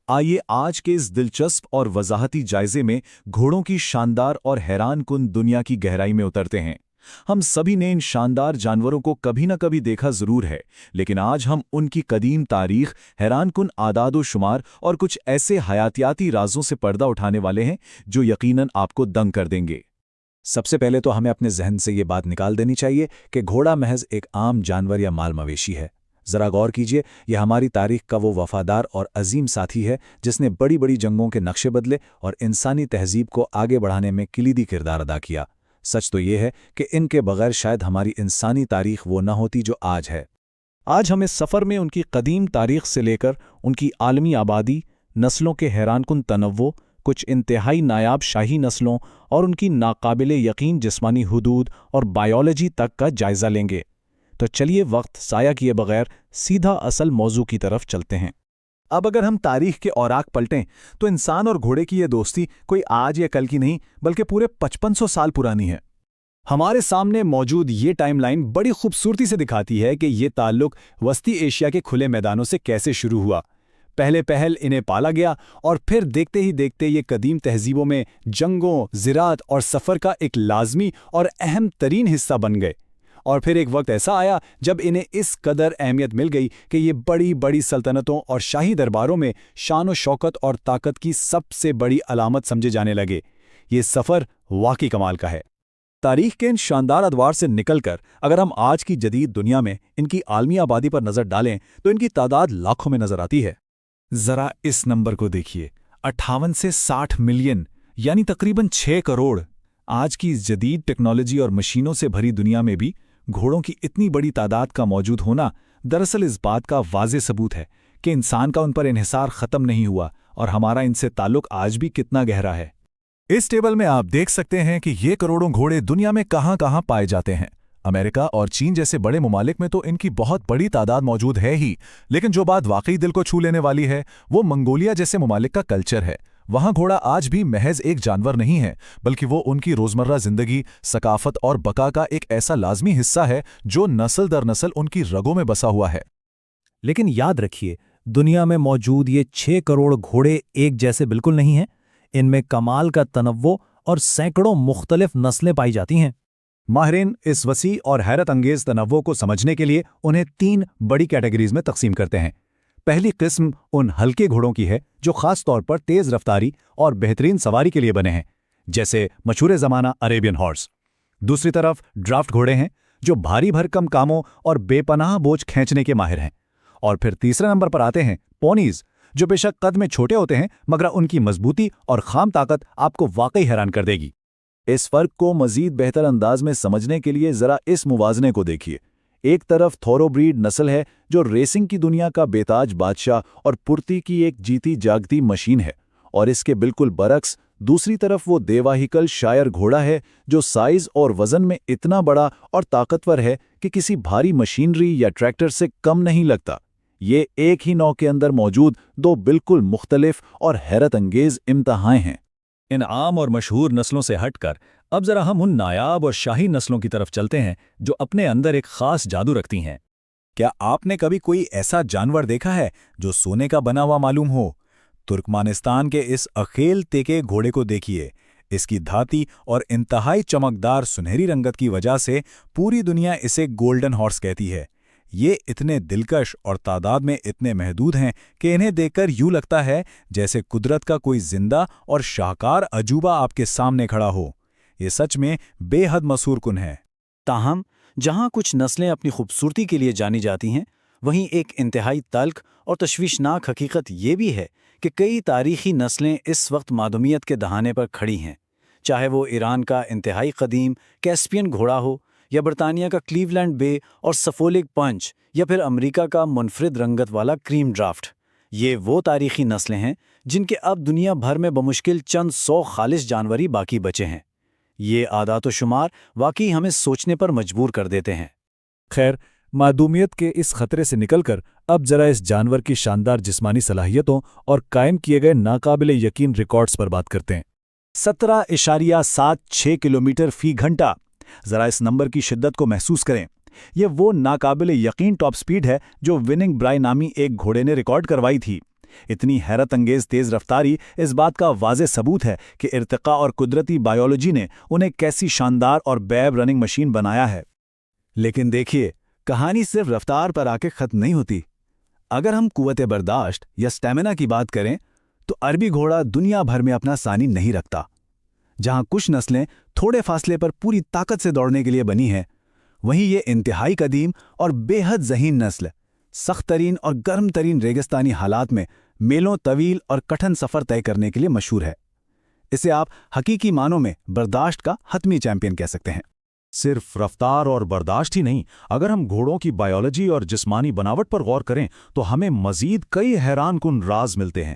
आइए आज के इस दिलचस्प और वजाहती जायजे में घोड़ों की शानदार और हैरानकुन दुनिया की गहराई में उतरते हैं। हम सभी ने इन शानदार जानवरों को कभी न कभी देखा जरूर है, लेकिन आज हम उनकी कदीम तारीख, हैरानकुन आदाद शुमार और कुछ ऐसे हयातियाती राजों से पर्दा उठाने वाले हैं जो यकीनन आपको दंग कर देंगे। सबसे पहले तो हमें अपने जहन से ये बात निकाल देनी चाहिए कि घोड़ा महज एक आम जानवर या माल मवेशी है। जरा गौर कीजिए, यह हमारी तारीख का वो वफादार और अजीम साथी है जिसने बड़ी बड़ी जंगों के नक्शे बदले और इंसानी तहजीब को आगे बढ़ाने में किलीदी किरदार अदा किया। सच तो ये है कि इनके बगैर शायद हमारी इंसानी तारीख वो न होती जो आज है। आज हम इस सफ़र में उनकी कदीम तारीख से लेकर उनकी आलमी आबादी, नस्लों के हैरानकुन तनव्वो, कुछ इंतहाई नायाब शाही नस्लों और उनकी नाकाबिले यकीन जिस्मानी हुदूद और बायोलॉजी तक का जायज़ा लेंगे। तो चलिए वक्त साया किए बगैर सीधा असल मौजू की तरफ चलते हैं। अब अगर हम तारीख के औराक पलटें तो इंसान और घोड़े की ये दोस्ती कोई आज या कल की नहीं बल्कि पूरे 5500 साल पुरानी है। हमारे सामने मौजूद ये टाइमलाइन बड़ी खूबसूरती से दिखाती है कि ये ताल्लुक वस्ती एशिया के खुले मैदानों से कैसे शुरू हुआ। पहले पहल इन्हें पाला गया और फिर देखते ही देखते ये कदीम तहजीबों में जंगों, ज़िराअत और सफ़र का एक लाजमी और अहम तरीन हिस्सा बन गए। और फिर एक वक्त ऐसा आया जब इन्हें इस कदर अहमियत मिल गई कि ये बड़ी बड़ी सल्तनतों और शाही दरबारों में शान व शौकत और ताकत की सबसे बड़ी अलामत समझे जाने लगे। ये सफ़र वाकई कमाल का है। तारीख के इन शानदार अदवार से निकलकर अगर हम आज की जदीद दुनिया में इनकी आलमी आबादी पर नज़र डालें तो इनकी तादाद लाखों में नज़र आती है। ज़रा इस नंबर को देखिए, 58 से 60 मिलियन, यानी तकरीबन 6 करोड़। आज की इस जदीद टेक्नोलॉजी और मशीनों से भरी दुनिया में भी घोड़ों की इतनी बड़ी तादाद का मौजूद होना दरअसल इस बात का वाज़े सबूत है कि इंसान का उन पर इन्हिसार ख़त्म नहीं हुआ और हमारा इनसे ताल्लुक आज भी कितना गहरा है। इस टेबल में आप देख सकते हैं कि ये करोड़ों घोड़े दुनिया में कहाँ कहाँ पाए जाते हैं। अमेरिका और चीन जैसे बड़े ममालिक में तो इनकी बहुत बड़ी तादाद मौजूद है ही, लेकिन जो बात वाकई दिल को छू लेने वाली है वो मंगोलिया जैसे ममालिक का कल्चर है। वहाँ घोड़ा आज भी महज एक जानवर नहीं है, बल्कि वो उनकी रोज़मर्रा ज़िंदगी, सकाफत और बका का एक ऐसा लाजमी हिस्सा है जो नस्ल दर नस्ल उनकी रगों में बसा हुआ है। लेकिन याद रखिए, दुनिया में मौजूद ये 6 करोड़ घोड़े एक जैसे बिल्कुल नहीं हैं। इनमें कमाल का तनव्वो और सैकड़ों मुख्तलिफ नस्लें पाई जाती हैं। माहिरीन इस वसी और हैरत अंगेज़ तनव्वो को समझने के लिए उन्हें 3 बड़ी कैटेगरीज में तकसीम करते हैं। पहली किस्म उन हल्के घोड़ों की है जो खास तौर पर तेज़ रफ्तारी और बेहतरीन सवारी के लिए बने हैं, जैसे मशहूर ज़माना अरेबियन हॉर्स। दूसरी तरफ ड्राफ्ट घोड़े हैं जो भारी भरकम कामों और बेपनाह बोझ खींचने के माहिर हैं। और फिर तीसरे नंबर पर आते हैं पोनीज़, जो बेशक कद में छोटे होते हैं मगर उनकी मजबूती और खाम ताकत आपको वाकई हैरान कर देगी। इस फ़र्क को मज़ीद बेहतर अंदाज में समझने के लिए ज़रा इस मुवाज़ने को देखिए। एक तरफ थोरोब्रीड नस्ल है जो रेसिंग की दुनिया का बेताज बादशाह और पुर्ती की एक जीती जागती मशीन है, और इसके बिल्कुल बरक्स दूसरी तरफ वो देवाहिकल शायर घोड़ा है जो साइज और वज़न में इतना बड़ा और ताकतवर है कि किसी भारी मशीनरी या ट्रैक्टर से कम नहीं लगता। ये एक ही नौ के अंदर मौजूद 2 बिल्कुल मुख्तलिफ और हैरत अंगेज़ इम्तहान हैं। इन आम और मशहूर नस्लों से हटकर अब जरा हम उन नायाब और शाही नस्लों की तरफ चलते हैं जो अपने अंदर एक खास जादू रखती हैं। क्या आपने कभी कोई ऐसा जानवर देखा है जो सोने का बना हुआ मालूम हो? तुर्कमानिस्तान के इस अखेल तेके घोड़े को देखिए। इसकी धाती और इंतहाई चमकदार सुनहरी रंगत की वजह से पूरी दुनिया इसे गोल्डन हॉर्स कहती है। ये इतने दिलकश और तादाद में इतने महदूद हैं कि इन्हें देखकर यूं लगता है जैसे कुदरत का कोई जिंदा और शाहकार अजूबा आपके सामने खड़ा हो। ये सच में बेहद मसूरकुन है। ताहम जहाँ कुछ नस्लें अपनी खूबसूरती के लिए जानी जाती हैं, वहीं एक इंतहाई तल्ख और तशवीशनाक हकीकत ये भी है कि कई तारीखी नस्लें इस वक्त मादूमियत के दहाने पर खड़ी हैं। चाहे वो ईरान का इंतहाई कदीम कैस्पियन घोड़ा हो, या बरतानिया का क्लीवलैंड बे और सफोलिक पंच, या फिर अमेरिका का मुनफरिद रंगत वाला क्रीम ड्राफ्ट। ये वो तारीखी नस्लें हैं जिनके अब दुनिया भर में बमुश्किल चंद 100 खालिश जानवरी बाकी बचे हैं। ये आदात व शुमार वाकई हमें सोचने पर मजबूर कर देते हैं। खैर, मादूमियत के इस खतरे से निकलकर अब जरा इस जानवर की शानदार जिस्मानी सलाहियतों और कायम किए गए नाकाबिले यकीन रिकॉर्ड्स पर बात करते हैं। 17.76 किलोमीटर फी घंटा। जरा इस नंबर की शिद्दत को महसूस करें। यह वो नाकाबिले यकीन टॉप स्पीड है जो विनिंग ब्राय नामी एक घोड़े ने रिकॉर्ड करवाई थी। اتنی حیرت انگیز تیز رفتاری اس بات کا واضح ثبوت ہے کہ ارتقاء اور قدرتی بایولوجی نے انہیں کیسی شاندار اور بیب رننگ مشین بنایا ہے۔ لیکن دیکھیے، کہانی صرف رفتار پر آ کے ختم نہیں ہوتی۔ اگر ہم قوت برداشت یا سٹیمنا کی بات کریں تو عربی گھوڑا دنیا بھر میں اپنا ثانی نہیں رکھتا۔ جہاں کچھ نسلیں تھوڑے فاصلے پر پوری طاقت سے دوڑنے کے لیے بنی ہیں، وہیں یہ انتہائی قدیم اور بے حد ذہین نسل سخت ترین اور گرم ترین ریگستانی حالات میں میلوں طویل اور کٹھن سفر طے کرنے کے لیے مشہور ہے۔ اسے آپ حقیقی معنوں میں برداشت کا حتمی چیمپئن کہہ سکتے ہیں۔ صرف رفتار اور برداشت ہی نہیں، اگر ہم گھوڑوں کی بایولوجی اور جسمانی بناوٹ پر غور کریں تو ہمیں مزید کئی حیران کن راز ملتے ہیں۔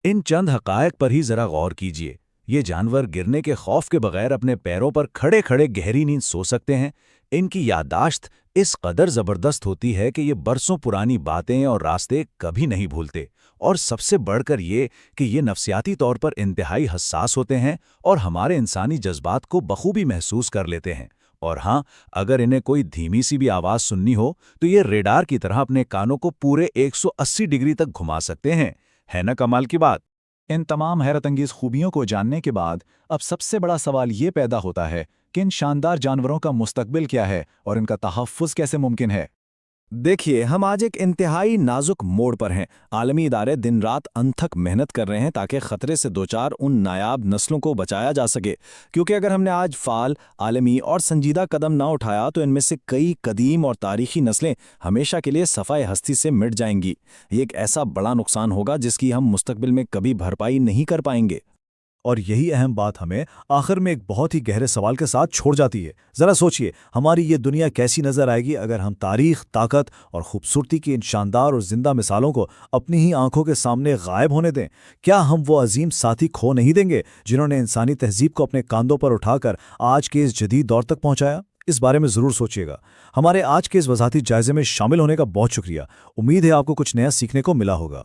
ان چند حقائق پر ہی ذرا غور کیجیے۔ یہ جانور گرنے کے خوف کے بغیر اپنے پیروں پر کھڑے کھڑے گہری نیند سو سکتے ہیں۔ ان کی یادداشت اس قدر زبردست ہوتی ہے کہ یہ برسوں پرانی باتیں اور راستے کبھی نہیں بھولتے، اور سب سے بڑھ کر یہ کہ یہ نفسیاتی طور پر انتہائی حساس ہوتے ہیں اور ہمارے انسانی جذبات کو بخوبی محسوس کر لیتے ہیں۔ اور ہاں، اگر انہیں کوئی دھیمی سی بھی آواز سننی ہو تو یہ ریڈار کی طرح اپنے کانوں کو پورے 180 ڈگری تک گھما سکتے ہیں۔ ہے نا کمال کی بات؟ ان تمام حیرت انگیز خوبیوں کو جاننے کے بعد اب سب سے بڑا سوال یہ پیدا ہوتا ہے کہ ان شاندار جانوروں کا مستقبل کیا ہے اور ان کا تحفظ کیسے ممکن ہے؟ دیکھیے، ہم آج ایک انتہائی نازک موڑ پر ہیں۔ عالمی ادارے دن رات انتھک محنت کر رہے ہیں تاکہ خطرے سے دوچار ان نایاب نسلوں کو بچایا جا سکے، کیونکہ اگر ہم نے آج فعال، عالمی اور سنجیدہ قدم نہ اٹھایا تو ان میں سے کئی قدیم اور تاریخی نسلیں ہمیشہ کے لیے صفائے ہستی سے مٹ جائیں گی۔ یہ ایک ایسا بڑا نقصان ہوگا جس کی ہم مستقبل میں کبھی بھرپائی نہیں کر پائیں گے۔ اور یہی اہم بات ہمیں آخر میں ایک بہت ہی گہرے سوال کے ساتھ چھوڑ جاتی ہے۔ ذرا سوچئے، ہماری یہ دنیا کیسی نظر آئے گی اگر ہم تاریخ، طاقت اور خوبصورتی کی ان شاندار اور زندہ مثالوں کو اپنی ہی آنکھوں کے سامنے غائب ہونے دیں؟ کیا ہم وہ عظیم ساتھی کھو نہیں دیں گے جنہوں نے انسانی تہذیب کو اپنے کاندھوں پر اٹھا کر آج کے اس جدید دور تک پہنچایا؟ اس بارے میں ضرور سوچئے گا۔ ہمارے آج کے اس وضاحتی جائزے میں شامل ہونے کا بہت شکریہ۔ امید ہے آپ کو کچھ نیا سیکھنے کو ملا ہوگا۔